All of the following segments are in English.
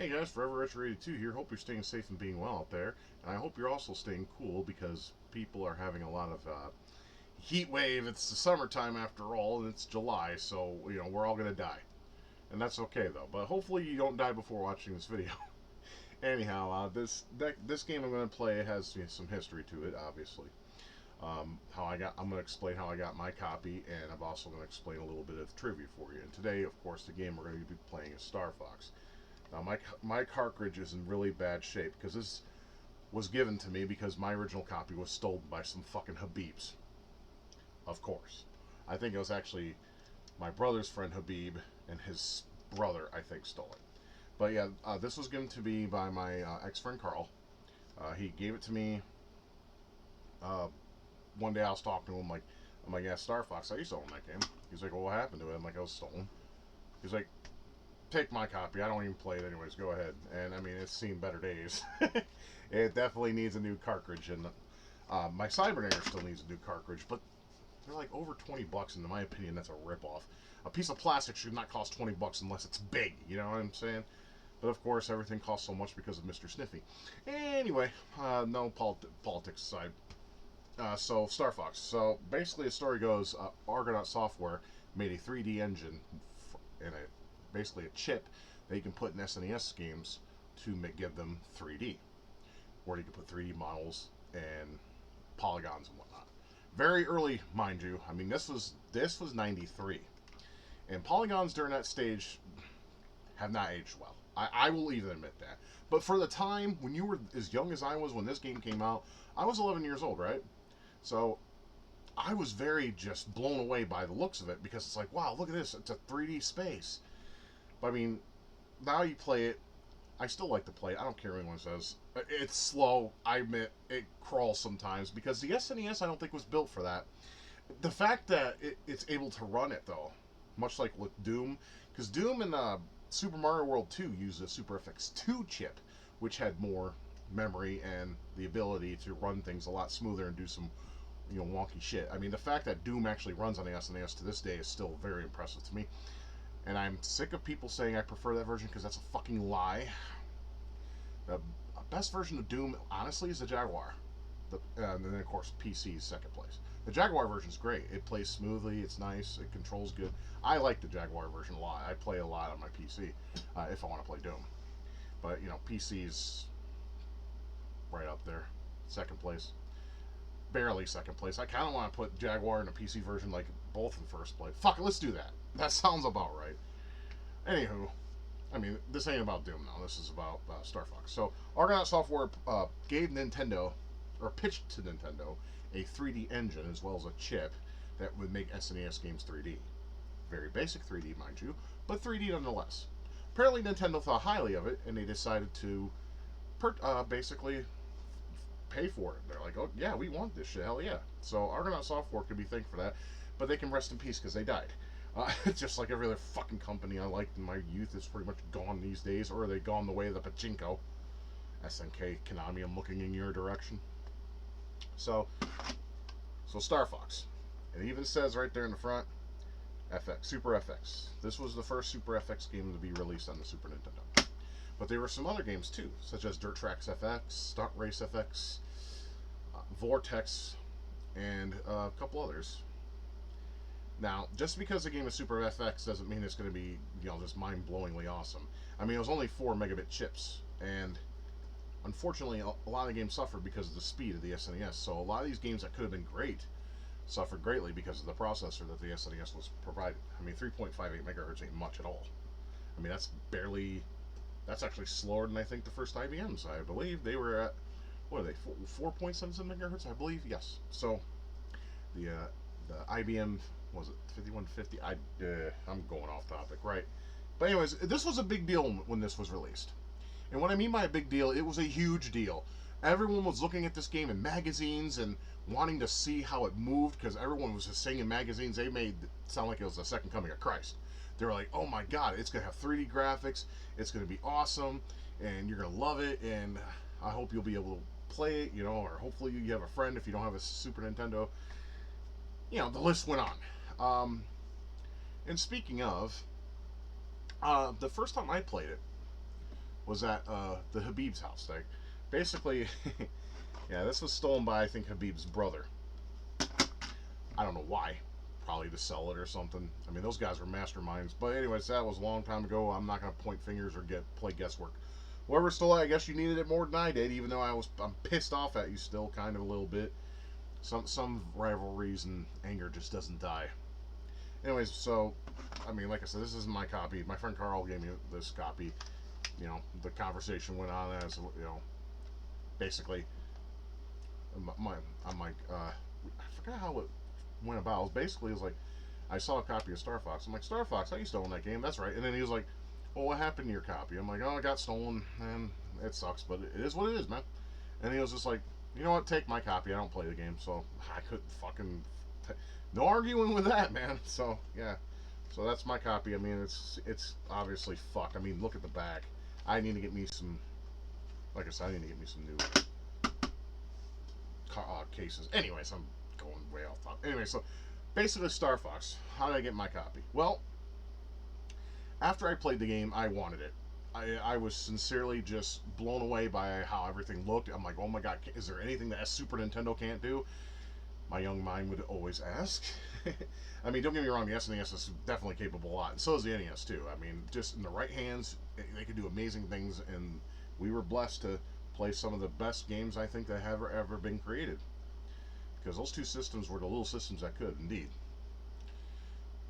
Hey guys, Forever Retro 82 here. Hope you're staying safe and being well out there. And I hope you're also staying cool because people are having a lot of heat wave. It's the summertime after all, and it's July, so we're all gonna die, and that's okay though. But hopefully you don't die before watching this video. Anyhow, this game I'm gonna play has some history to it, obviously. I'm gonna explain how I got my copy, and I'm also gonna explain a little bit of trivia for you. And today, of course, the game we're gonna be playing is Star Fox. Now, my cartridge is in really bad shape because this was given to me because my original copy was stolen by some fucking Habibs. Of course. I think it was actually my brother's friend Habib and his brother, I think, stole it. But yeah, this was given to me by my ex-friend Carl. He gave it to me. One day I was talking to him, I'm like, yeah, Star Fox, I used to own that game. He's like, well, what happened to it? I'm like, I was stolen. He's like, take my copy. I don't even play it anyways. Go ahead. And I mean, it's seen better days. It definitely needs a new cartridge, and my Cyberdinger still needs a new cartridge, but they're like over 20 bucks, and in my opinion, that's a ripoff. A piece of plastic should not cost 20 bucks unless it's big. You know what I'm saying? But of course, everything costs so much because of Mr. Sniffy. Anyway, no politics aside. So Star Fox. So basically, the story goes: Argonaut Software made a 3D engine in basically a chip that you can put in SNES games to give them 3D, where you can put 3D models and polygons and whatnot. Very early, mind you. I mean, this was '93, and polygons during that stage have not aged well. I will even admit that. But for the time when you were as young as I was when this game came out, I was 11 years old, right? So I was very just blown away by the looks of it because it's like, wow, look at this. It's a 3D space. But I mean, now you play it. I still like to play it. I don't care what anyone says. It's slow. I admit it crawls sometimes because the SNES I don't think was built for that. The fact that it's able to run it though, much like with Doom, because Doom and Super Mario World 2 used a Super FX2 chip, which had more memory and the ability to run things a lot smoother and do some wonky shit. I mean, the fact that Doom actually runs on the SNES to this day is still very impressive to me. And I'm sick of people saying I prefer that version because that's a fucking lie. The best version of Doom, honestly, is the Jaguar. And then, of course, PC is second place. The Jaguar version is great. It plays smoothly. It's nice. It controls good. I like the Jaguar version a lot. I play a lot on my PC if I want to play Doom. But, PC's right up there. Second place. Barely second place. I kind of want to put Jaguar and a PC version like both in first place. Fuck it, let's do that. That sounds about right. Anywho, I mean, this ain't about Doom now. This is about Star Fox. So, Argonaut Software gave Nintendo, or pitched to Nintendo, a 3D engine as well as a chip that would make SNES games 3D. Very basic 3D, mind you, but 3D nonetheless. Apparently, Nintendo thought highly of it, and they decided to basically pay for it. They're like, oh yeah, we want this shit, hell yeah. So Argonaut Software could be thanked for that, but they can rest in peace because they died. Just like every other fucking company I liked in my youth is pretty much gone these days, or they gone the way of the pachinko. SNK, Konami, I'm looking in your direction. So Star Fox. It even says right there in the front, FX, Super FX. This was the first Super FX game to be released on the Super Nintendo. But there were some other games too, such as Dirt Tracks FX, Stunt Race FX, Vortex, and a couple others. Now, just because the game is Super FX doesn't mean it's going to be, just mind-blowingly awesome. I mean, it was only 4 megabit chips, and unfortunately, a lot of the games suffered because of the speed of the SNES. So a lot of these games that could have been great suffered greatly because of the processor that the SNES was provided. I mean, 3.58 megahertz ain't much at all. I mean, that's actually slower than I think the first IBMs. I believe they were at, what are they, 4.77 megahertz? I believe, yes. So the IBM, was it 5150? I'm going off topic, right? But anyways, this was a big deal when this was released. And what I mean by a big deal, it was a huge deal. Everyone was looking at this game in magazines and wanting to see how it moved because everyone was just saying in magazines they made it sound like it was the second coming of Christ. They were like, oh my god, it's going to have 3D graphics, it's going to be awesome, and you're going to love it, and I hope you'll be able to play it, or hopefully you have a friend if you don't have a Super Nintendo. The list went on. And speaking of, the first time I played it was at the Habib's house. Like, basically, yeah, this was stolen by, I think, Habib's brother. I don't know why. Probably to sell it or something. I mean, those guys were masterminds. But anyways, that was a long time ago. I'm not gonna point fingers or play guesswork. Whoever stole it, I guess you needed it more than I did. Even though I'm pissed off at you still, kind of a little bit. Some rivalries and anger just doesn't die. Anyways, so I mean, like I said, this isn't my copy. My friend Carl gave me this copy. You know, the conversation went on as, you know, basically, I'm like, I forgot how it went about. It was basically, it was like, I saw a copy of Star Fox. I'm like, Star Fox, I used to own that game. That's right. And then he was like, well, what happened to your copy? I'm like, oh, it got stolen, and it sucks, but it is what it is, man. And he was just like, you know what? Take my copy. I don't play the game, so I couldn't fucking. No arguing with that, man. So yeah, so that's my copy. I mean, it's obviously fucked. I mean, look at the back. I need to get me some. Like I said, I need to get me some new cases. Anyways, I'm going way off top. Anyway, so basically, Star Fox. How did I get my copy? Well, after I played the game, I wanted it. I was sincerely just blown away by how everything looked. I'm like, oh my god, is there anything that a Super Nintendo can't do? My young mind would always ask. I mean, don't get me wrong, the SNES is definitely capable of a lot, and so is the NES too. I mean, just in the right hands, they could do amazing things, and we were blessed to play some of the best games I think that have ever been created. Because those two systems were the little systems that could, indeed.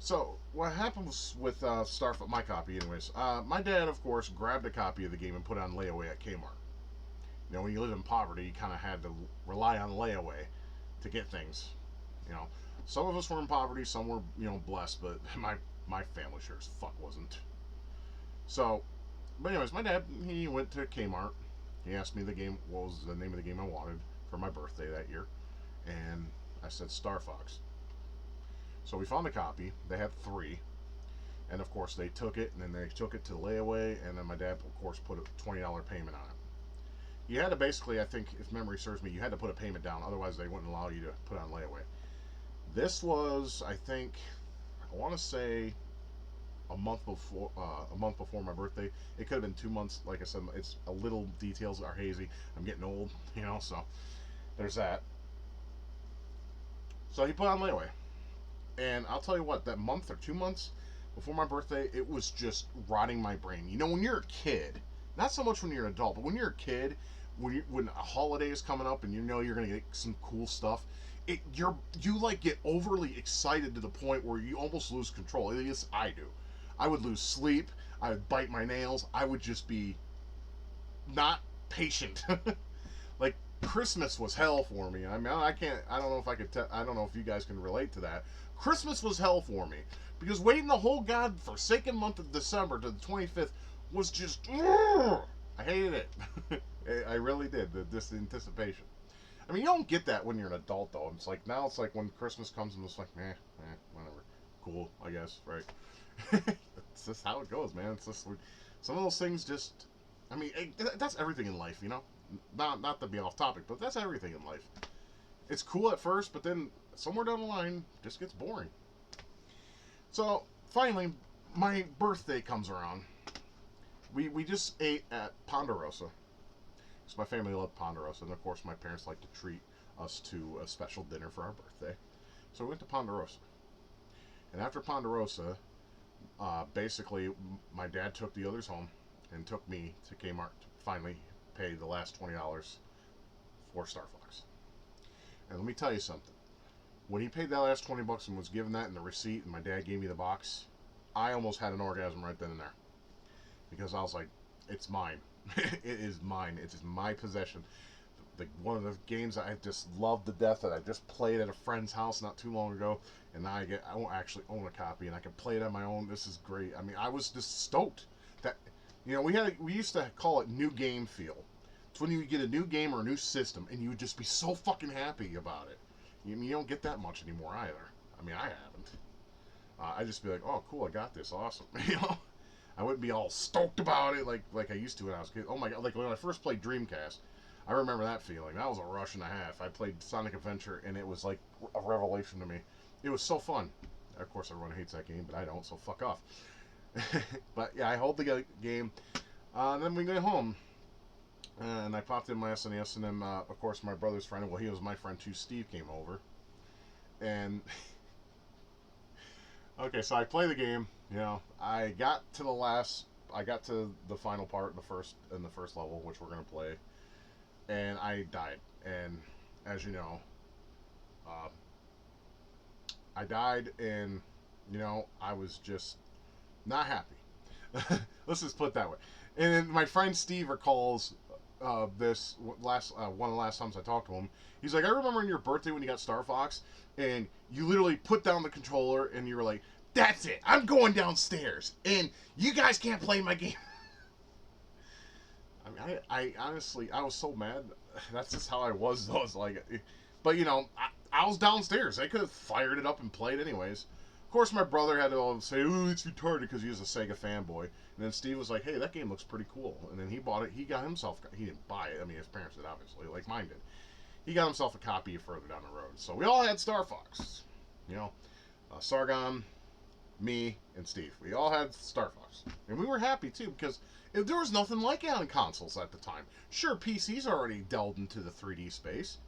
So, what happened was with my copy, anyways, my dad, of course, grabbed a copy of the game and put it on layaway at Kmart. You know, when you live in poverty, you kind of had to rely on layaway to get things. You know, some of us were in poverty, some were, you know, blessed, but my family sure as fuck wasn't. So, but anyways, my dad, he went to Kmart. He asked me what was the name of the game I wanted for my birthday that year, and I said Star Fox. So we found a copy. They had 3, and of course they took it, and then they took it to layaway, and then my dad, of course, put a $20 payment on it. You had to basically, I think, if memory serves me, you had to put a payment down, otherwise they wouldn't allow you to put it on layaway. This was, I think, I want to say a month before my birthday. It could have been 2 months. Like I said, it's a little details are hazy. I'm getting old, you know, so there's that. So he put it on layaway. And I'll tell you what, that month or 2 months before my birthday, it was just rotting my brain. You know, when you're a kid, not so much when you're an adult, but when you're a kid, when a holiday is coming up and you know you're gonna get some cool stuff, you like get overly excited to the point where you almost lose control. At least I do. I would lose sleep. I would bite my nails. I would just be not patient. Like Christmas was hell for me. I mean, I don't know if I could. I don't know if you guys can relate to that. Christmas was hell for me because waiting the whole godforsaken month of December to the 25th was just. I hated it. I really did. This anticipation. I mean, you don't get that when you're an adult, though. It's like now. It's like when Christmas comes, and it's like, whatever. Cool, I guess, right? It's just how it goes, man. It's just some of those things. Just, I mean, that's everything in life, you know. Not to be off topic, but that's everything in life. It's cool at first, but then somewhere down the line, it just gets boring. So finally, my birthday comes around. We just ate at Ponderosa. So my family loved Ponderosa, and of course my parents like to treat us to a special dinner for our birthday. So we went to Ponderosa. And after Ponderosa, basically my dad took the others home and took me to Kmart to finally pay the last $20 for Star Fox. And let me tell you something. When he paid that last $20 and was given that in the receipt, and my dad gave me the box, I almost had an orgasm right then and there. Because I was like, it's mine. It is mine. It's my possession. One of the games I just loved to death that I just played at a friend's house not too long ago, and now I won't actually own a copy, and I can play it on my own. This is great. I mean, I was just stoked that, you know, we used to call it new game feel. It's when you get a new game or a new system, and you would just be so fucking happy about it. You don't get that much anymore either. I mean, I haven't. I just be like, oh, cool, I got this, awesome. You know, I wouldn't be all stoked about it like I used to when I was a kid. Oh my god, like when I first played Dreamcast, I remember that feeling. That was a rush and a half. I played Sonic Adventure, and it was like a revelation to me. It was so fun. Of course, everyone hates that game, but I don't, so fuck off. But yeah, I hold the game. Then we get home, and I popped in my SNES, and then of course my brother's friend, well, he was my friend too, Steve, came over, and okay, so I play the game. You know, I got to the final part, in the first level, which we're gonna play, and I died. And as you know, uh, I died, and you know, I was just not happy. Let's just put it that way. And then my friend Steve recalls this last one of the last times I talked to him. He's like, I remember on your birthday when you got Star Fox, and you literally put down the controller, and you were like, "That's it. I'm going downstairs, and you guys can't play my game." I mean, I honestly, I was so mad. That's just how I was. Though. It's like, but you know, I was downstairs. I could have fired it up and played anyways. Of course, my brother had to say, "Oh, it's retarded," because he was a Sega fanboy. And then Steve was like, "Hey, that game looks pretty cool." And then he bought it. He got himself. He didn't buy it. I mean, his parents did, obviously, like mine did. He got himself a copy further down the road. So we all had Star Fox. You know, Sargon, me, and Steve. We all had Star Fox. And we were happy, too, because there was nothing like it on consoles at the time. Sure, PCs already delved into the 3D space.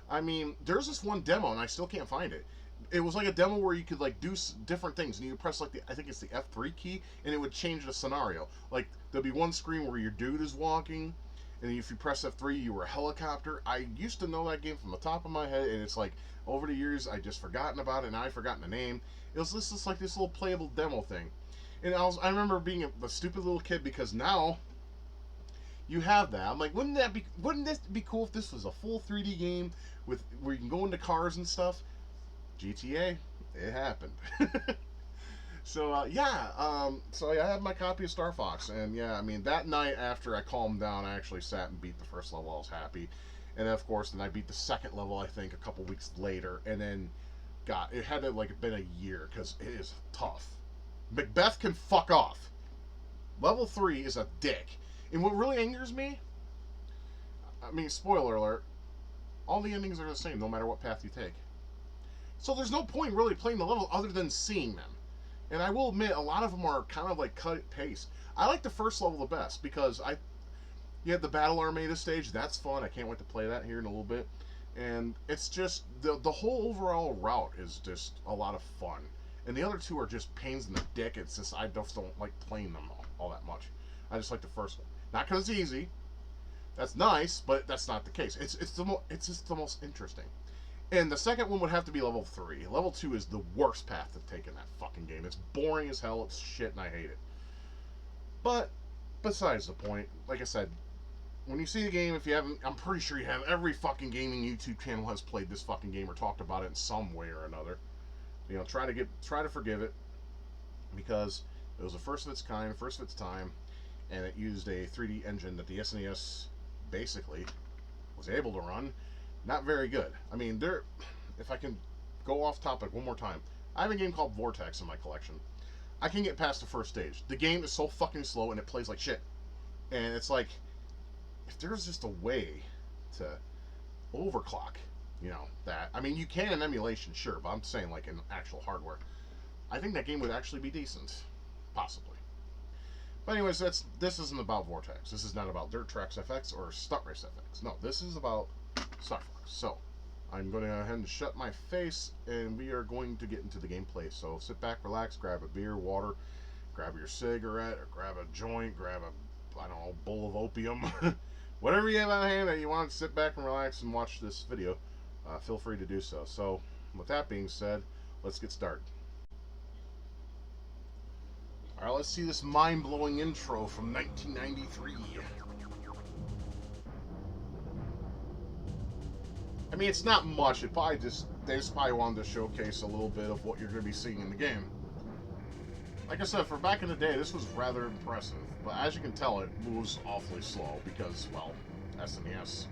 I mean, there's this one demo, and I still can't find it. It was like a demo where you could like do different things, and you press like I think it's the F3 key, and it would change the scenario. Like there'll be one screen where your dude is walking, and if you press F3, you were a helicopter. I used to know that game from the top of my head, and it's like over the years I just forgotten about it, and I've forgotten the name. It was just like this little playable demo thing, and I remember being a stupid little kid because now you have that. I'm like, wouldn't this be cool if this was a full 3D game with where you can go into cars and stuff? GTA, it happened. So I had my copy of Star Fox, and yeah, I mean that night after I calmed down, I actually sat and beat the first level. I was happy, and then, of course, then I beat the second level. I think a couple weeks later, and then it had to like been a year because it is tough. Macbeth can fuck off. Level 3 is a dick, and what really angers me, I mean, spoiler alert, all the endings are the same no matter what path you take. So there's no point really playing the level other than seeing them. And I will admit, a lot of them are kind of like cut at pace. I like the first level the best because you have the Battle Armada stage. That's fun. I can't wait to play that here in a little bit. And it's just the whole overall route is just a lot of fun. And the other two are just pains in the dick. It's just I just don't like playing them all that much. I just like the first one, not because it's easy. That's nice, but that's not the case. It's just the most interesting. And the second one would have to be level 3. Level 2 is the worst path to take in that fucking game. It's boring as hell, it's shit, and I hate it. But, besides the point, like I said, when you see the game, if you haven't, I'm pretty sure you have, every fucking gaming YouTube channel has played this fucking game or talked about it in some way or another. You know, try to forgive it, because it was the first of its kind, first of its time, and it used a 3D engine that the SNES basically was able to run. Not very good. I mean, if I can go off topic one more time, I have a game called Vortex in my collection. I can get past the first stage. The game is so fucking slow and it plays like shit. And it's like, if there's just a way to overclock, you know, that. I mean, you can in emulation, sure, but I'm saying like in actual hardware. I think that game would actually be decent. Possibly. But anyways, this isn't about Vortex. This is not about Dirt Tracks FX or Stunt Race FX. No, this is about Star Fox. So, I'm going to go ahead and shut my face, and we are going to get into the gameplay. So, sit back, relax, grab a beer, water, grab your cigarette, or grab a joint, grab a, I don't know, bowl of opium. Whatever you have on hand that you want to sit back and relax and watch this video, feel free to do so. So, with that being said, let's get started. Alright, let's see this mind-blowing intro from 1993. I mean, it's not much. They just probably wanted to showcase a little bit of what you're going to be seeing in the game. Like I said, for back in the day, this was rather impressive. But as you can tell, it moves awfully slow because, well, SNES.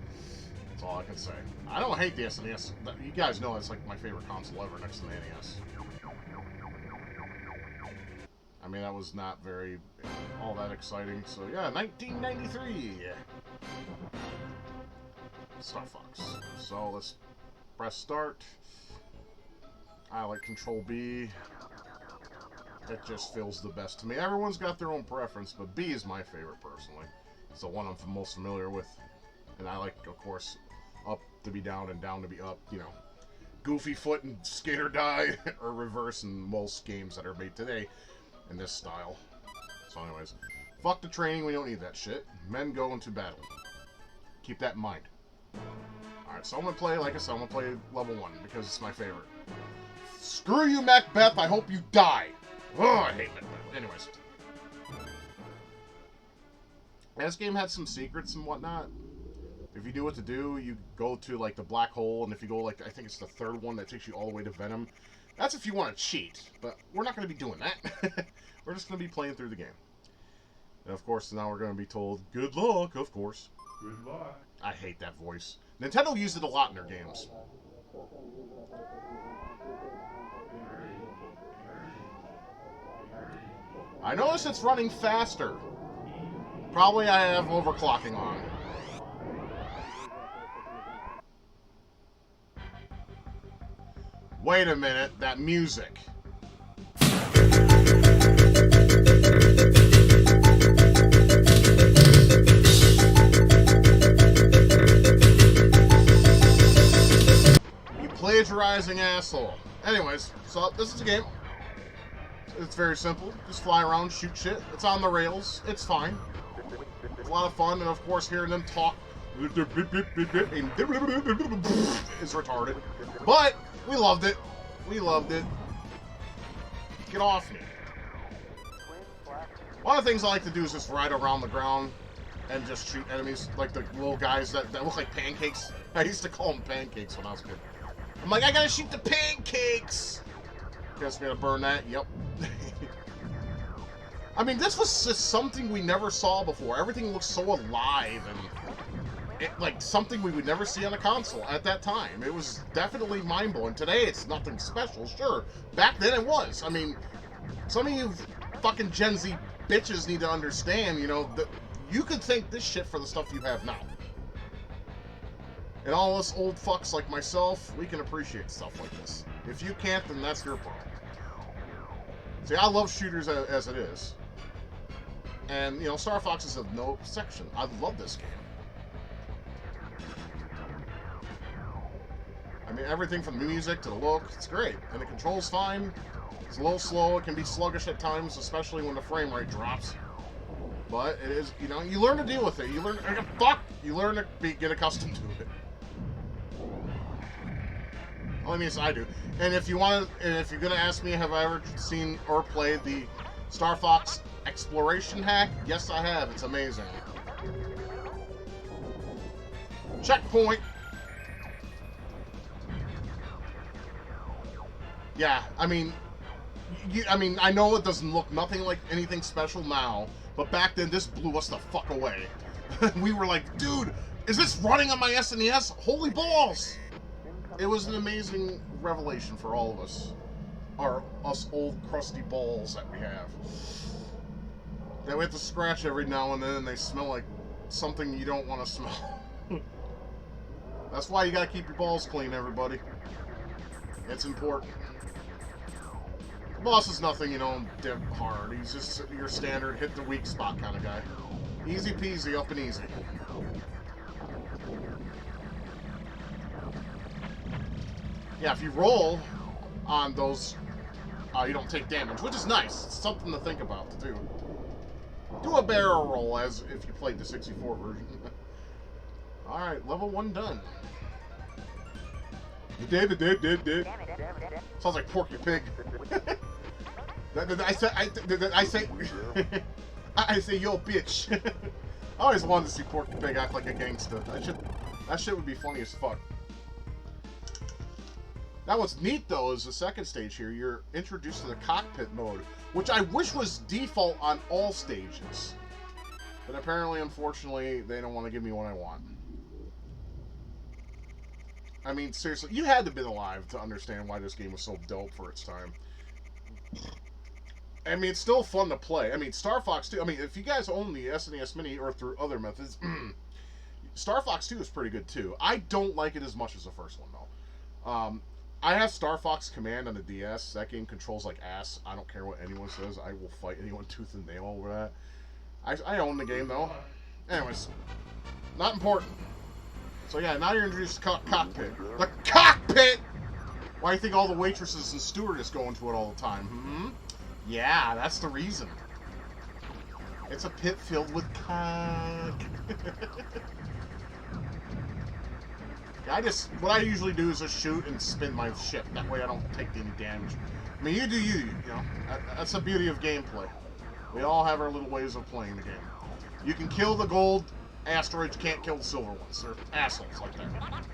That's all I can say. I don't hate the SNES. You guys know it's like my favorite console ever next to the NES. I mean, that was not all that exciting. So yeah, 1993. Star Fox. So let's press start. I like Control B. It just feels the best to me. Everyone's got their own preference, but B is my favorite personally. It's the one I'm most familiar with. And I like, of course, up to be down and down to be up, you know. Goofy foot and skate or die, or reverse in most games that are made today in this style. So anyways, fuck the training, we don't need that shit. Men go into battle. Keep that in mind. Alright, so I'm gonna play, like I said, I'm gonna play level 1 because it's my favorite. Screw you, Macbeth, I hope you die. Oh, I hate Macbeth. Anyways. This game had some secrets and whatnot. If you do what to do, you go to, like, the black hole, and if you go, like, I think it's the third one that takes you all the way to Venom. That's if you want to cheat, but we're not going to be doing that. We're just going to be playing through the game. And, of course, now we're going to be told, good luck, of course. Good luck. I hate that voice. Nintendo used it a lot in their games. I notice it's running faster. Probably I have overclocking on. Wait a minute, that music. You plagiarizing asshole. Anyways, so this is a game. It's very simple. Just fly around, shoot shit. It's on the rails. It's fine. It's a lot of fun, and of course hearing them talk is retarded. But we loved it. We loved it. Get off me. One of the things I like to do is just ride around the ground and just shoot enemies, like the little guys that look like pancakes. I used to call them pancakes when I was a kid. I'm like, I gotta shoot the pancakes! Guess we gotta burn that, yep. I mean, this was just something we never saw before. Everything looks so alive and like something we would never see on a console at that time. It was definitely mind-blowing. Today, it's nothing special, sure. Back then, it was. I mean, some of you fucking Gen Z bitches need to understand, you know, that you could think this shit for the stuff you have now. And all us old fucks like myself, we can appreciate stuff like this. If you can't, then that's your problem. See, I love shooters as it is. And, you know, Star Fox is of no exception. I love this game. I mean, everything from the music to the look, it's great. And the control's fine. It's a little slow. It can be sluggish at times, especially when the frame rate drops. But it is, you know, you learn to deal with it. You learn, you learn to get accustomed to it. Well, I mean, I do. And if you want to, and if you're gonna ask me, have I ever seen or played the Star Fox Exploration hack? Yes, I have. It's amazing. Checkpoint. Yeah, I mean, I know it doesn't look nothing like anything special now, but back then this blew us the fuck away. We were like, dude, is this running on my SNES? Holy balls! It was an amazing revelation for all of us. Us old crusty balls that we have. That we have to scratch every now and then and they smell like something you don't want to smell. That's why you gotta keep your balls clean, everybody. It's important. The boss is nothing, you know, dead hard. He's just your standard hit the weak spot kind of guy. Easy peasy, up and easy. Yeah, if you roll on those, you don't take damage, which is nice. It's something to think about to do. Do a barrel roll as if you played the 64 version. Alright, level 1 done. Sounds like Porky Pig. I say, yo, bitch. I always wanted to see Porky Pig act like a gangster. That shit would be funny as fuck. Now what's neat though is the second stage here, you're introduced to the cockpit mode, which I wish was default on all stages. But apparently, unfortunately, they don't want to give me what I want. I mean, seriously, you had to have been alive to understand why this game was so dope for its time. I mean, it's still fun to play. I mean, Star Fox 2, I mean, if you guys own the SNES Mini or through other methods, Star Fox 2 is pretty good too. I don't like it as much as the first one, though. I have Star Fox Command on the DS. That game controls like ass. I don't care what anyone says. I will fight anyone tooth and nail over that. I own the game though. Anyways, not important. So yeah, now you're introduced to cockpit. The cockpit! Why do you think all the waitresses and stewardess go into it all the time? Hmm? Yeah, that's the reason. It's a pit filled with cock. Yeah, what I usually do is just shoot and spin my ship. That way I don't take any damage. I mean, you do you know. That's the beauty of gameplay. We all have our little ways of playing the game. You can kill the gold asteroids, you can't kill the silver ones. They're assholes like that.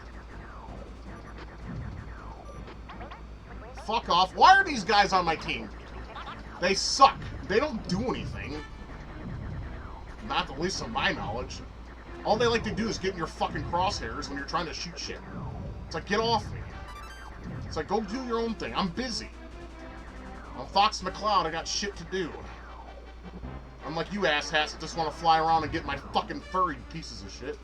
Fuck off. Why are these guys on my team? They suck. They don't do anything. Not the least of my knowledge. All they like to do is get in your fucking crosshairs when you're trying to shoot shit. It's like, get off me. It's like, go do your own thing. I'm busy. I'm Fox McCloud. I got shit to do. I'm like you asshats that just want to fly around and get my fucking furry pieces of shit.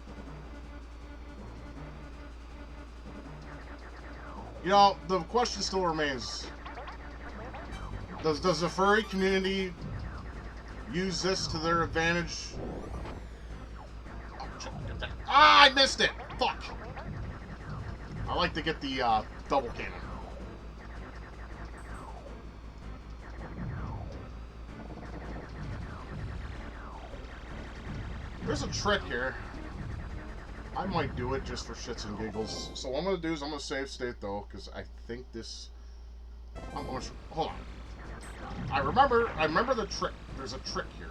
You know, the question still remains. Does the furry community use this to their advantage? Ah, I missed it! Fuck! I like to get the double cannon. There's a trick here. I might do it just for shits and giggles. So what I'm going to do is I'm going to save state though, because I think this... hold on. I remember the trick. There's a trick here.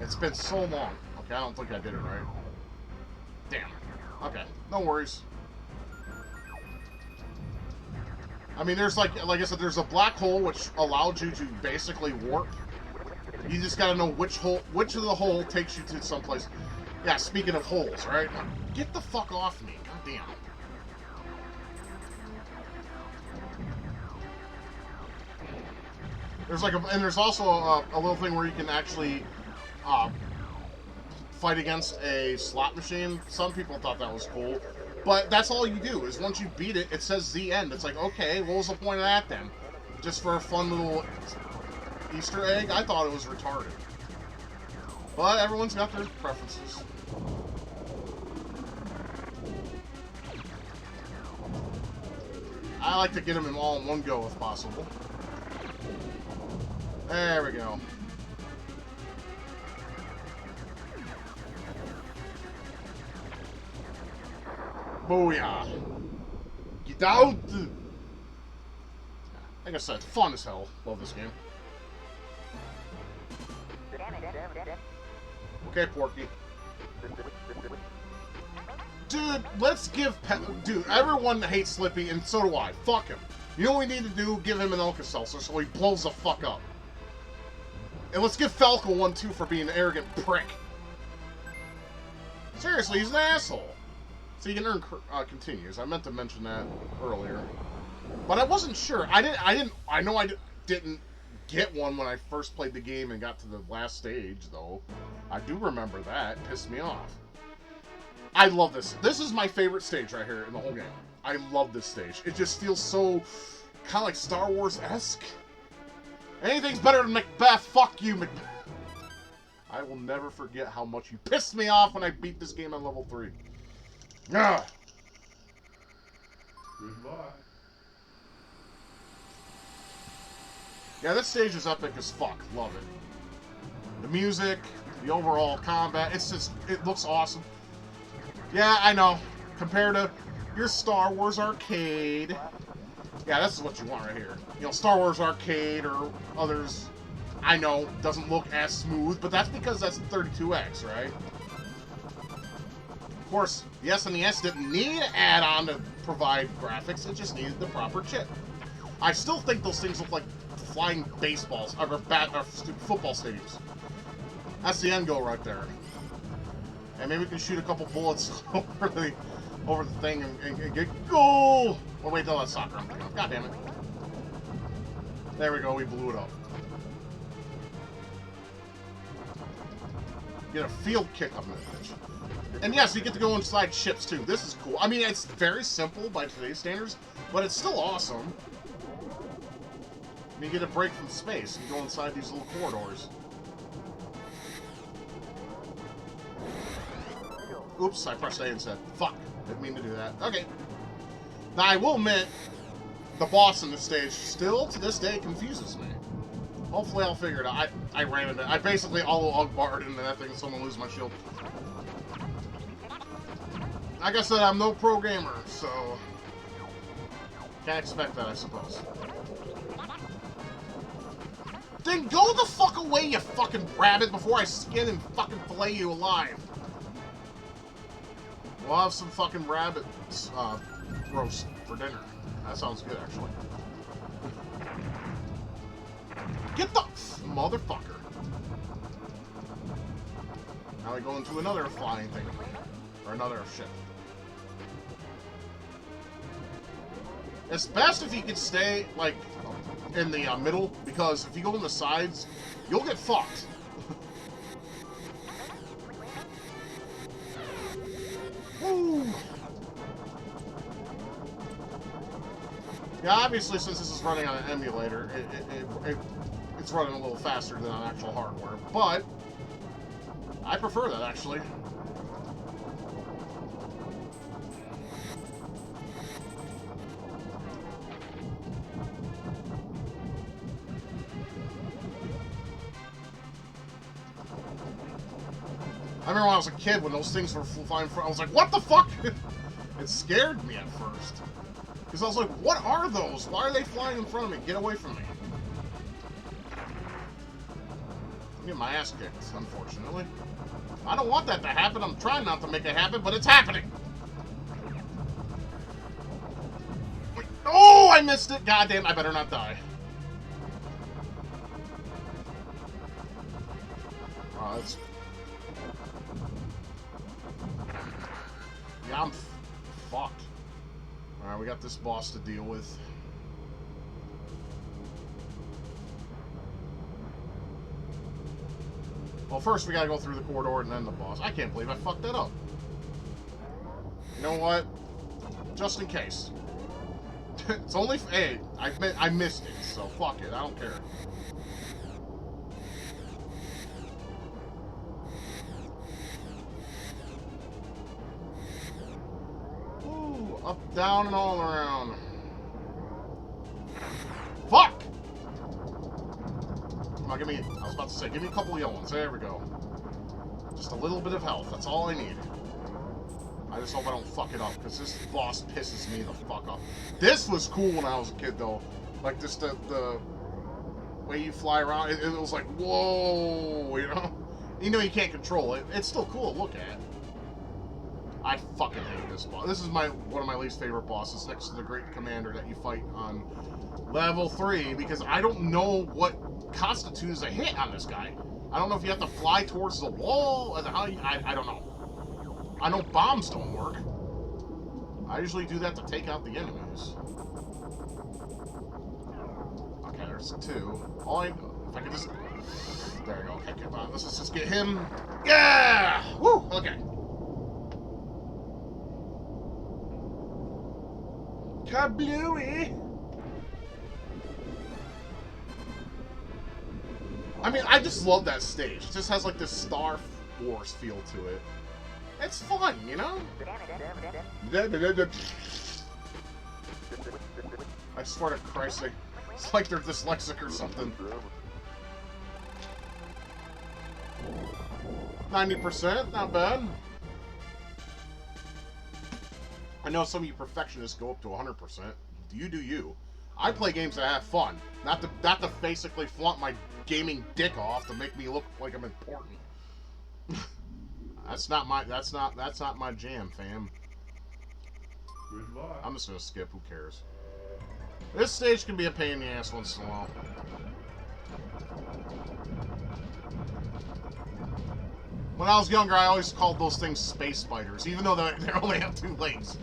It's been so long. Okay, I don't think I did it right. Damn. Okay, no worries. I mean, there's like I said, there's a black hole which allowed you to basically warp. You just gotta know which of the hole takes you to someplace. Yeah, speaking of holes, right? Get the fuck off me. God damn. There's like and there's also a little thing where you can actually fight against a slot machine. Some people thought that was cool, but that's all you do is once you beat it, it says the end. It's like, okay, what was the point of that then? Just for a fun little Easter egg? I thought it was retarded. But everyone's got their preferences. I like to get them in all in one go if possible. There we go. Booyah! Get out! Like I said, fun as hell. Love this game. Okay, Porky. Dude, let's give dude, everyone hates Slippy, and so do I. Fuck him. You know what we need to do? Give him an Alka-Seltzer so he blows the fuck up. And let's give Falco one too for being an arrogant prick. Seriously, he's an asshole. So you can earn continues. I meant to mention that earlier, but I wasn't sure. I know I didn't get one when I first played the game and got to the last stage, though. I do remember that. It pissed me off. I love this. This is my favorite stage right here in the whole game. I love this stage. It just feels so kind of like Star Wars-esque. Anything's better than Macbeth. Fuck you, Macbeth. I will never forget how much you pissed me off when I beat this game on level 3. Ugh. Goodbye. Yeah, this stage is epic as fuck. Love it. The music, the overall combat, it looks awesome. Yeah, I know. Compared to your Star Wars Arcade. Yeah, this is what you want right here. You know, Star Wars Arcade or others, I know, doesn't look as smooth, but that's because that's 32X, right? Of course, the SNES didn't need an add-on to provide graphics, it just needed the proper chip. I still think those things look like flying baseballs, or football stadiums. That's the end goal right there. And maybe we can shoot a couple bullets over the thing and get goal! Oh wait, no, that's soccer. God damn it. There we go, we blew it up. Get a field kick on that bitch. And yes, you get to go inside ships too. This is cool. I mean, it's very simple by today's standards, But it's still awesome. You get a break from space and go inside these little corridors. Oops, I pressed A instead. Fuck. Didn't mean to do that. Okay. Now, I will admit, the boss in this stage still, to this day, confuses me. Hopefully I'll figure it out. I ran into it. I basically all-ugbarred into that thing and someone lose my shield. Like I said, I'm no pro gamer, so... Can't expect that, I suppose. Then go the fuck away, you fucking rabbit, before I skin and fucking fillet you alive. We'll have some fucking rabbit roast for dinner. That sounds good, actually. Get the motherfucker. Now we go into another flying thing. Or another ship. It's best if you can stay, like, in the middle, because if you go on the sides, you'll get fucked. Woo! Yeah, obviously, since this is running on an emulator, it's running a little faster than on actual hardware, but I prefer that, actually. I remember when I was a kid, when those things were flying, I was like, what the fuck? It scared me at first. Because I was like, what are those? Why are they flying in front of me? Get away from me. I'm getting my ass kicked, unfortunately. I don't want that to happen. I'm trying not to make it happen, but it's happening. Wait. Oh, I missed it. Goddamn, I better not die. That's... Yeah, I'm fucked. Alright, we got this boss to deal with. Well, first we gotta go through the corridor and then the boss. I can't believe I fucked that up. You know what? Just in case. It's only... Hey, I missed it, so fuck it. I don't care. Up, down, and all around. Fuck! Come on, give me... I was about to say, give me a couple of yellow ones. There we go. Just a little bit of health. That's all I need. I just hope I don't fuck it up, because this boss pisses me the fuck off. This was cool when I was a kid, though. Like, just the way you fly around, it was like, whoa, you know? You know you can't control it. It's still cool to look at. I fucking hate this boss. This is one of my least favorite bosses, next to the Great Commander that you fight on level 3, because I don't know what constitutes a hit on this guy. I don't know if you have to fly towards the wall, and how I don't know. I know bombs don't work. I usually do that to take out the enemies. Okay, there's 2. If I could just... There we go. Okay, come on. Let's just get him. Yeah! Woo! Okay. Kablooey! I mean, I just love that stage. It just has like this Star Wars feel to it. It's fun, you know? I swear to Christ, it's like they're dyslexic or something. 90%, not bad. I know some of you perfectionists go up to 100%. You do you. I play games to have fun, not to basically flaunt my gaming dick off to make me look like I'm important. That's not my jam, fam. Good luck. I'm just gonna skip. Who cares? This stage can be a pain in the ass once in a while. When I was younger, I always called those things space spiders, even though they only have 2 legs.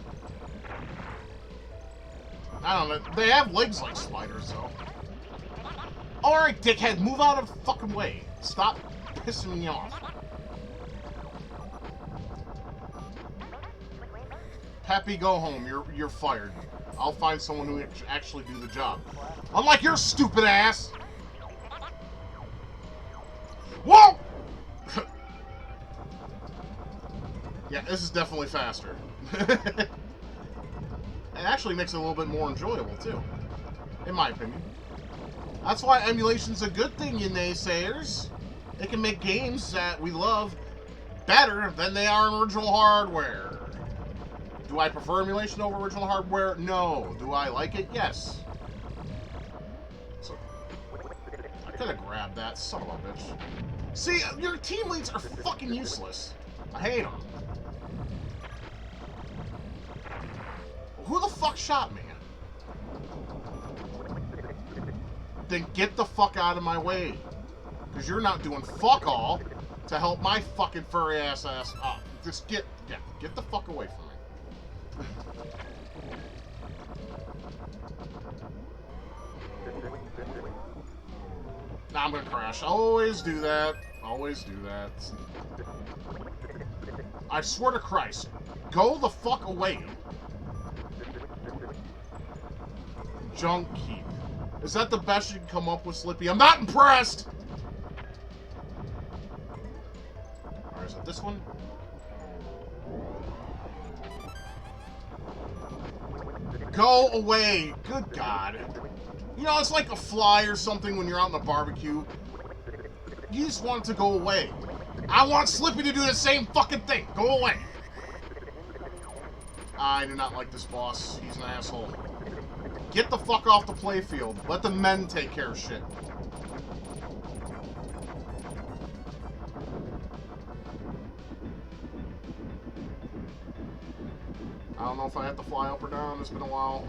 I don't know. They have legs like spiders, though. Alright, dickhead, move out of the fucking way. Stop pissing me off. Happy, go home. You're fired. I'll find someone who actually do the job. Unlike your stupid ass! Whoa! Yeah, this is definitely faster. It actually makes it a little bit more enjoyable, too. In my opinion. That's why emulation's a good thing, you naysayers. It can make games that we love better than they are in original hardware. Do I prefer emulation over original hardware? No. Do I like it? Yes. So, I could have grabbed that, son of a bitch. See, your team leads are fucking useless. I hate them. Who the fuck shot me? Then get the fuck out of my way. Because you're not doing fuck all to help my fucking furry ass up. Just get the fuck away from me. Nah, I'm gonna crash. Always do that. Always do that. I swear to Christ. Go the fuck away. Junk heap. Is that the best you can come up with, Slippy? I'm not impressed! Alright, is it this one? Go away! Good God. You know, it's like a fly or something when you're out in the barbecue. You just want it to go away. I want Slippy to do the same fucking thing. Go away. I do not like this boss. He's an asshole. Get the fuck off the playfield. Let the men take care of shit. I don't know if I have to fly up or down. It's been a while.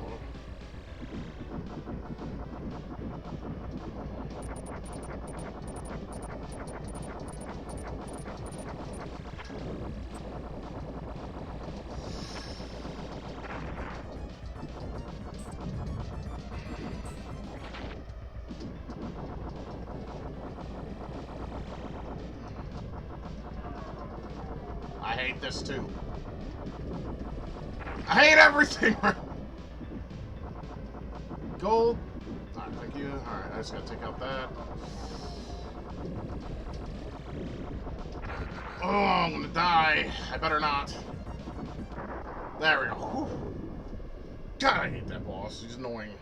I hate this too. I hate everything! Gold. Alright, thank you. Alright, I just gotta take out that. Oh, I'm gonna die. I better not. There we go. Whew. God, I hate that boss. He's annoying.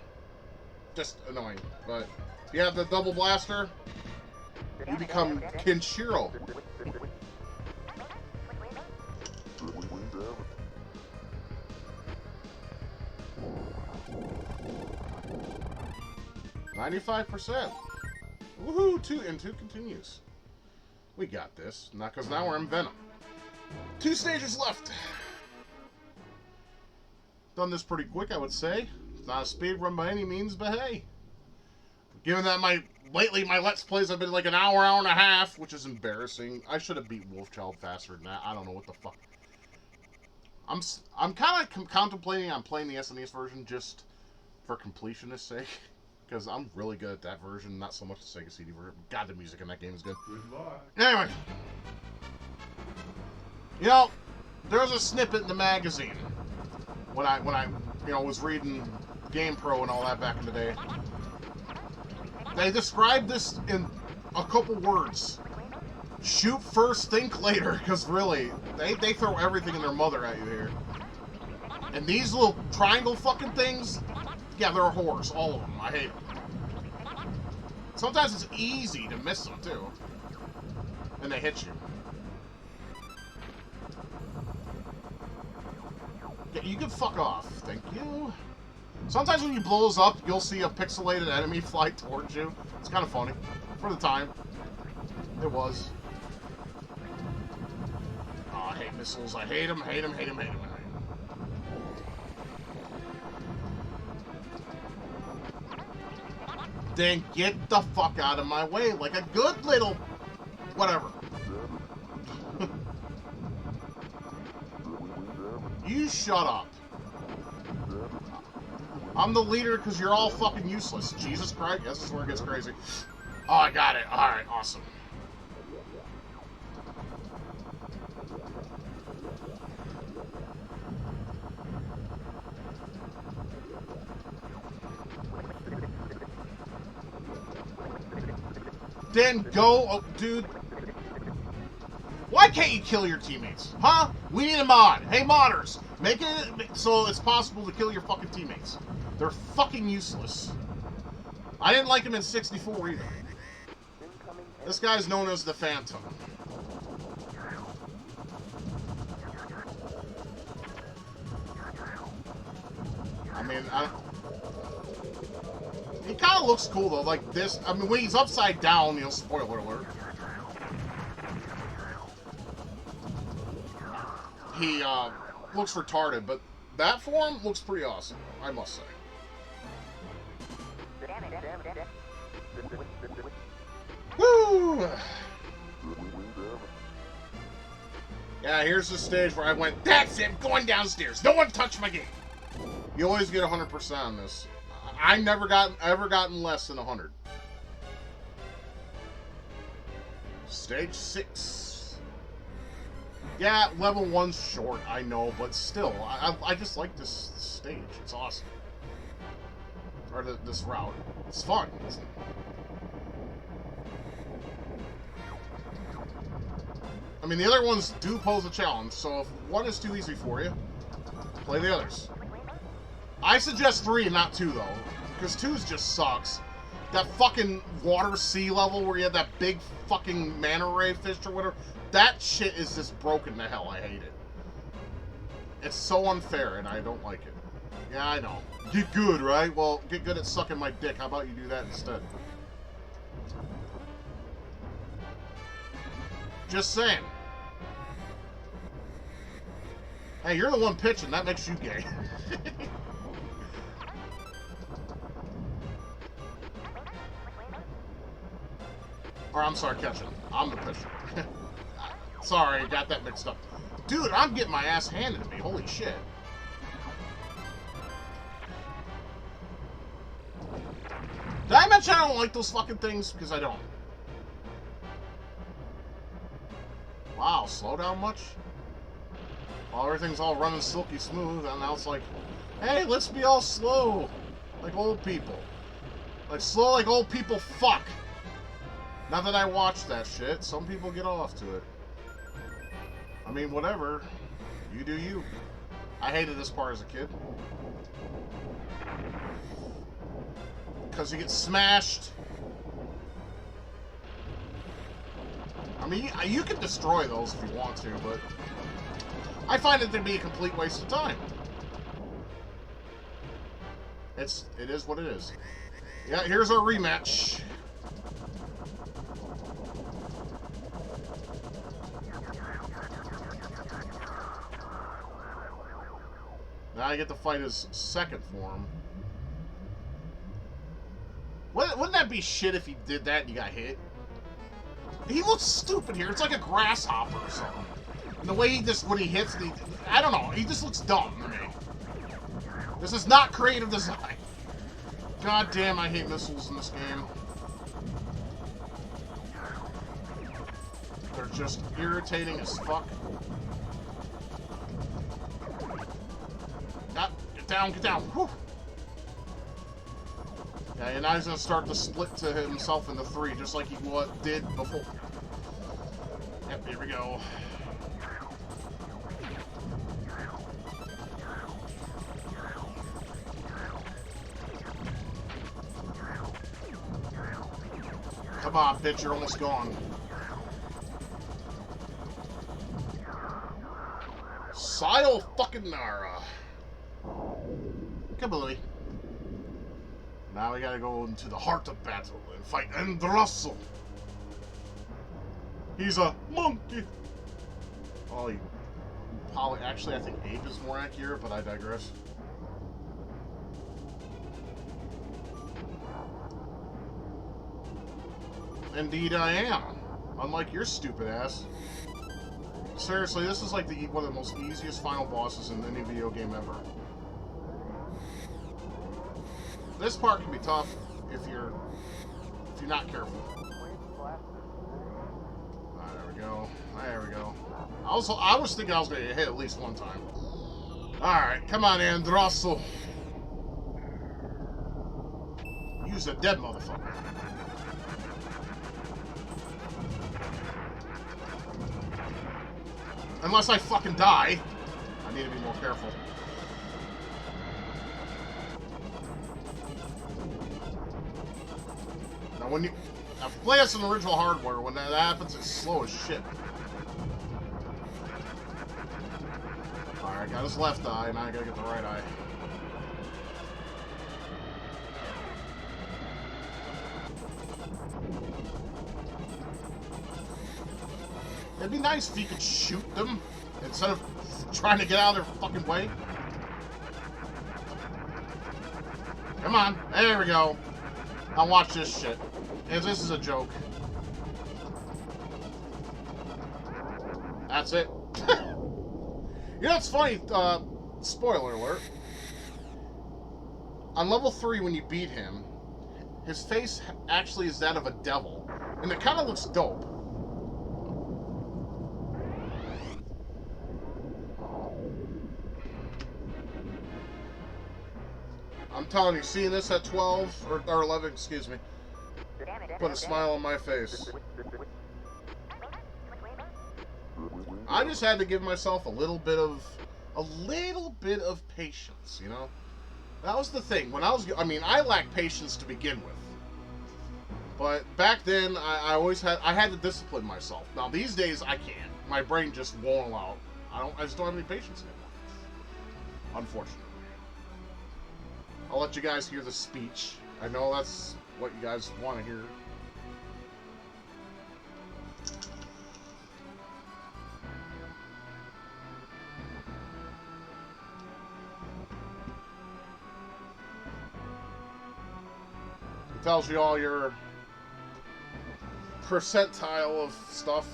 Just annoying. But if you have the double blaster, you become Kenshiro. $95%. Woohoo! 2 continues. We got this. Not because now we're in Venom. 2 stages left. Done this pretty quick, I would say. It's not a speed run by any means, but hey. Given that lately my Let's Plays have been like an hour and a half, which is embarrassing. I should have beat Wolfchild faster than that. I don't know what the fuck. I'm kind of contemplating on playing the SNES version just for completionist sake. Because I'm really good at that version, not so much the Sega CD version. God, the music in that game is good. Good luck. Anyway. You know, there was a snippet in the magazine when I was reading GamePro and all that back in the day. They described this in a couple words. Shoot first, think later, because really, they throw everything in their mother at you here. And these little triangle fucking things, yeah, they're whores, all of them. I hate them. Sometimes it's easy to miss them, too. And they hit you. Yeah, you can fuck off. Thank you. Sometimes when you blow those up, you'll see a pixelated enemy fly towards you. It's kind of funny. For the time. It was. Oh, I hate missiles. I hate them, hate them, hate them, hate them. Then get the fuck out of my way like a good little whatever. You shut up. I'm the leader because you're all fucking useless. Jesus Christ. This is where it gets crazy. Oh, I got it. Alright, awesome. Then go, oh, dude. Why can't you kill your teammates? Huh? We need a mod. Hey, modders, make it so it's possible to kill your fucking teammates. They're fucking useless. I didn't like him in 64 either. This guy's known as the Phantom. I mean, he kind of looks cool though, like this. I mean, when he's upside down, you know, spoiler alert. He looks retarded, but that form looks pretty awesome, I must say. Woo! Yeah, here's the stage where I went, that's it, going downstairs. No one touch my game. You always get 100% on this. I never ever gotten less than 100. Stage 6. Yeah, level 1's short, I know, but still, I just like this stage. It's awesome. Or this route. It's fun, isn't it? I mean, the other ones do pose a challenge, so if one is too easy for you, play the others. I suggest 3 and not 2, though, because 2's just sucks. That fucking water sea level where you have that big fucking manta ray fish or whatever, that shit is just broken to hell. I hate it. It's so unfair, and I don't like it. Yeah, I know. Get good, right? Well, get good at sucking my dick. How about you do that instead? Just saying. Hey, you're the one pitching. That makes you gay. Or, I'm sorry, catching. I'm the pitcher. Sorry, got that mixed up. Dude, I'm getting my ass handed to me. Holy shit. Did I mention I don't like those fucking things? Because I don't. Wow, slow down much? Well, everything's all running silky smooth, and now it's like, hey, let's be all slow. Like old people. Like slow like old people fuck. Not that I watch that shit. Some people get off to it. I mean, whatever. You do you. I hated this part as a kid. Because you get smashed. I mean, you can destroy those if you want to, but I find it to be a complete waste of time. It is what it is. Yeah, here's our rematch. Now I get to fight his second form. Wouldn't that be shit if he did that and you got hit? He looks stupid here. It's like a grasshopper or something. And the way he just, when he hits, I don't know. He just looks dumb to me. This is not creative design. God damn, I hate missiles in this game. They're just irritating as fuck. Get down, get down. Whew. Yeah, and now he's gonna start to split to himself into 3, just like he did before. Yep, here we go. Come on, bitch, you're almost gone. Sile fucking Nara. Come on, Louie. Now we gotta go into the heart of battle and fight Androssel. He's a monkey. Oh, actually, I think ape is more accurate, but I digress. Indeed I am. Unlike your stupid ass. Seriously, this is like one of the most easiest final bosses in any video game ever. This part can be tough if you're not careful. There we go. There we go. I was thinking I was gonna get hit at least one time. Alright, come on, Androssel. Use a dead motherfucker. Unless I fucking die. I need to be more careful. Now when you play this in original hardware, when that happens, it's slow as shit. Alright, got his left eye, now I gotta get the right eye. It'd be nice if you could shoot them instead of trying to get out of their fucking way. Come on, there we go. I'll watch this shit. This is a joke. That's it. You know what's funny? Spoiler alert. On level 3, when you beat him, his face actually is that of a devil. And it kind of looks dope. I'm telling you, seeing this at 12, or 11, excuse me, put a smile on my face. I just had to give myself a little bit of patience, you know? That was the thing. When I lacked patience to begin with. But back then, I had to discipline myself. Now, these days, I can't. My brain just won't allow. I just don't have any patience anymore. Unfortunately. I'll let you guys hear the speech. I know that's what you guys want to hear. It tells you all your percentile of stuff.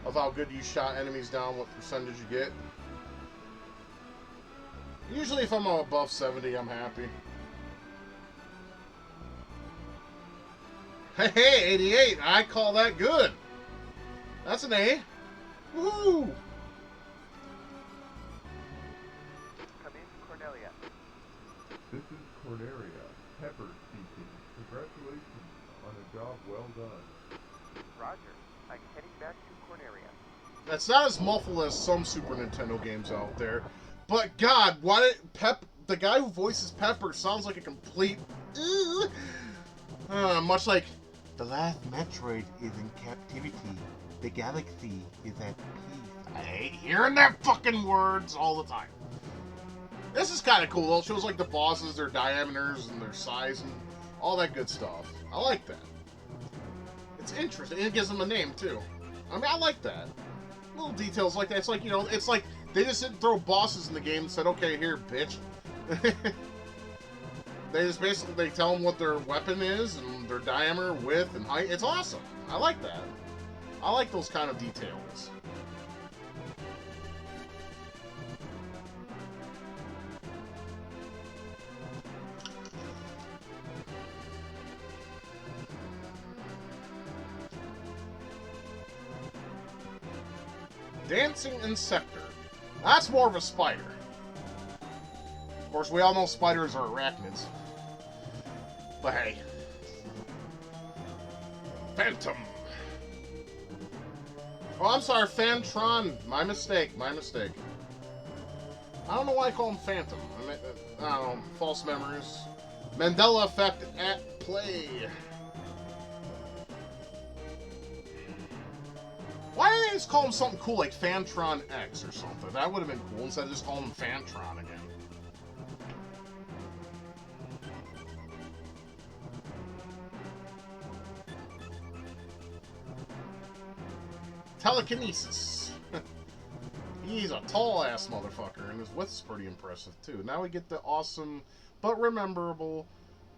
Of how good you shot enemies down, what percentage you get. Usually if I'm above 70, I'm happy. Hey, 88! I call that good! That's an A! Woohoo! Come in, Cornelia. This is Cornelia, Pepper speaking. Congratulations on a job well done. Roger. I'm heading back to Cornelia. That's not as muffled as some Super Nintendo games out there. But God, why did the guy who voices Pepper sounds like a complete much like the last Metroid is in captivity. The galaxy is at peace. I hate hearing their fucking words all the time. This is kind of cool though. It shows like the bosses, their diameters and their size and all that good stuff. I like that. It's interesting. It gives them a name too. I mean, I like that. Little details like that. It's like, you know, it's like they just didn't throw bosses in the game and said, okay, here, bitch. They just basically, tell them what their weapon is and their diameter, width, and height. It's awesome. I like that. I like those kind of details. Dancing Insector. That's more of a spider. Of course, we all know spiders are arachnids. But hey. Phantom. Oh, I'm sorry, Phantron. My mistake, my mistake. I don't know why I call him Phantom. I don't know, false memories. Mandela effect at play. Why didn't they just call him something cool like Phantron X or something? That would have been cool instead of just calling him Phantron again. Telekinesis. He's a tall-ass motherfucker, and his width's pretty impressive, too. Now we get the awesome, but rememberable,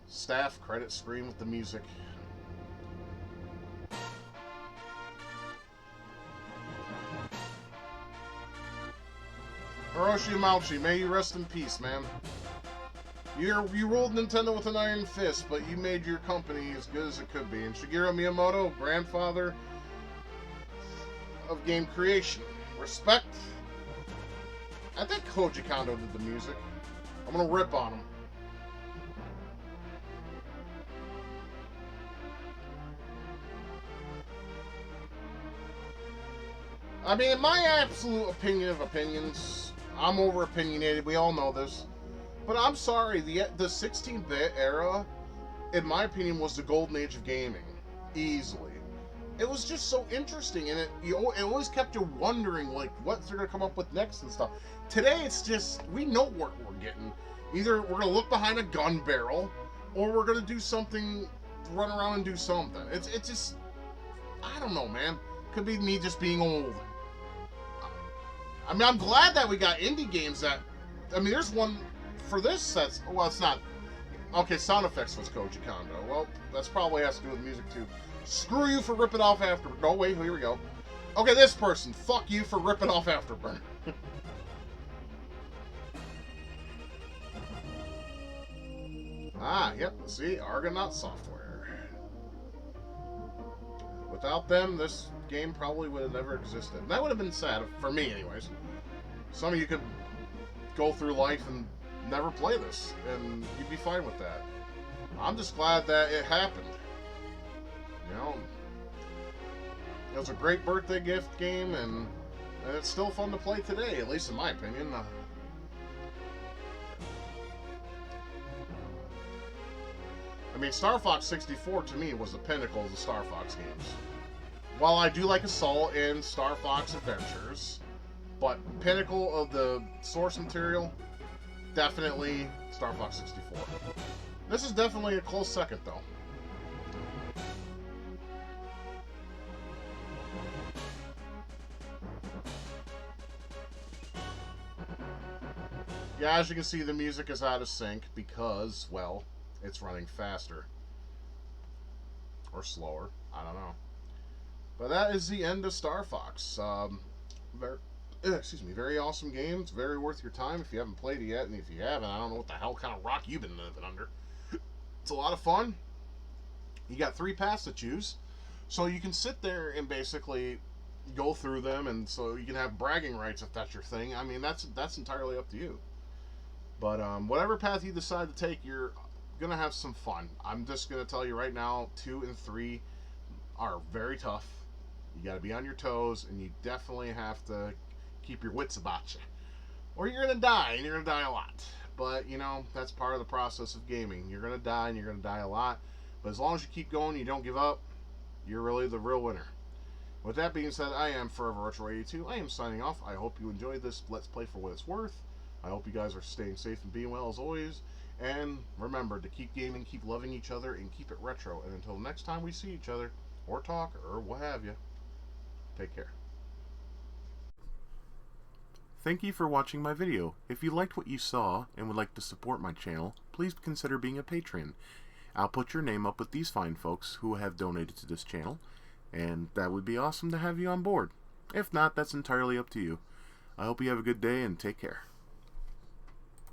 staff credit screen with the music. Hiroshi Yamauchi, may you rest in peace, man. You ruled Nintendo with an iron fist, but you made your company as good as it could be. And Shigeru Miyamoto, grandfather of game creation. Respect. I think Koji Kondo did the music. I'm gonna rip on him. I mean, in my absolute opinion of opinions, I'm over opinionated. We all know this. But I'm sorry, the 16-bit era, in my opinion, was the golden age of gaming. Easily. It was just so interesting, and it always kept you wondering, like, what they're going to come up with next and stuff. Today, it's just, we know what we're getting. Either we're going to look behind a gun barrel, or we're going to do something, run around and do something. It's just, I don't know, man. Could be me just being old. I mean, I'm glad that we got indie games that, I mean, there's one for this that's, well, it's not, okay, sound effects was Koji Kondo. Well, that's probably has to do with music too. Screw you for ripping off Afterburner. No, wait, here we go. Okay, this person, fuck you for ripping off Afterburner. Ah, yep, see, Argonaut software. Without them, this game probably would have never existed. And that would have been sad, for me anyways. Some of you could go through life and never play this, and you'd be fine with that. I'm just glad that it happened. You know, it was a great birthday gift game, and it's still fun to play today, at least in my opinion. I mean, Star Fox 64 to me was the pinnacle of the Star Fox games. While I do like Assault and Star Fox Adventures, but pinnacle of the source material, definitely Star Fox 64. This is definitely a close second, though. Yeah, as you can see, the music is out of sync because, well, it's running faster. Or slower. I don't know. But that is the end of Star Fox. Very awesome game. It's very worth your time if you haven't played it yet. And if you haven't, I don't know what the hell kind of rock you've been living under. It's a lot of fun. You got 3 paths to choose. So you can sit there and basically go through them. And so you can have bragging rights if that's your thing. I mean, that's entirely up to you. But whatever path you decide to take, you're going to have some fun. I'm just going to tell you right now, 2 and 3 are very tough. You got to be on your toes, and you definitely have to keep your wits about you. Or you're going to die, and you're going to die a lot. But, you know, that's part of the process of gaming. You're going to die, and you're going to die a lot. But as long as you keep going, you don't give up, you're really the real winner. With that being said, I am Forever Retro 82. I am signing off. I hope you enjoyed this Let's Play for what it's worth. I hope you guys are staying safe and being well as always. And remember to keep gaming, keep loving each other, and keep it retro. And until next time we see each other, or talk, or what have you, take care. Thank you for watching my video. If you liked what you saw and would like to support my channel, please consider being a patron. I'll put your name up with these fine folks who have donated to this channel, and that would be awesome to have you on board. If not, that's entirely up to you. I hope you have a good day and take care.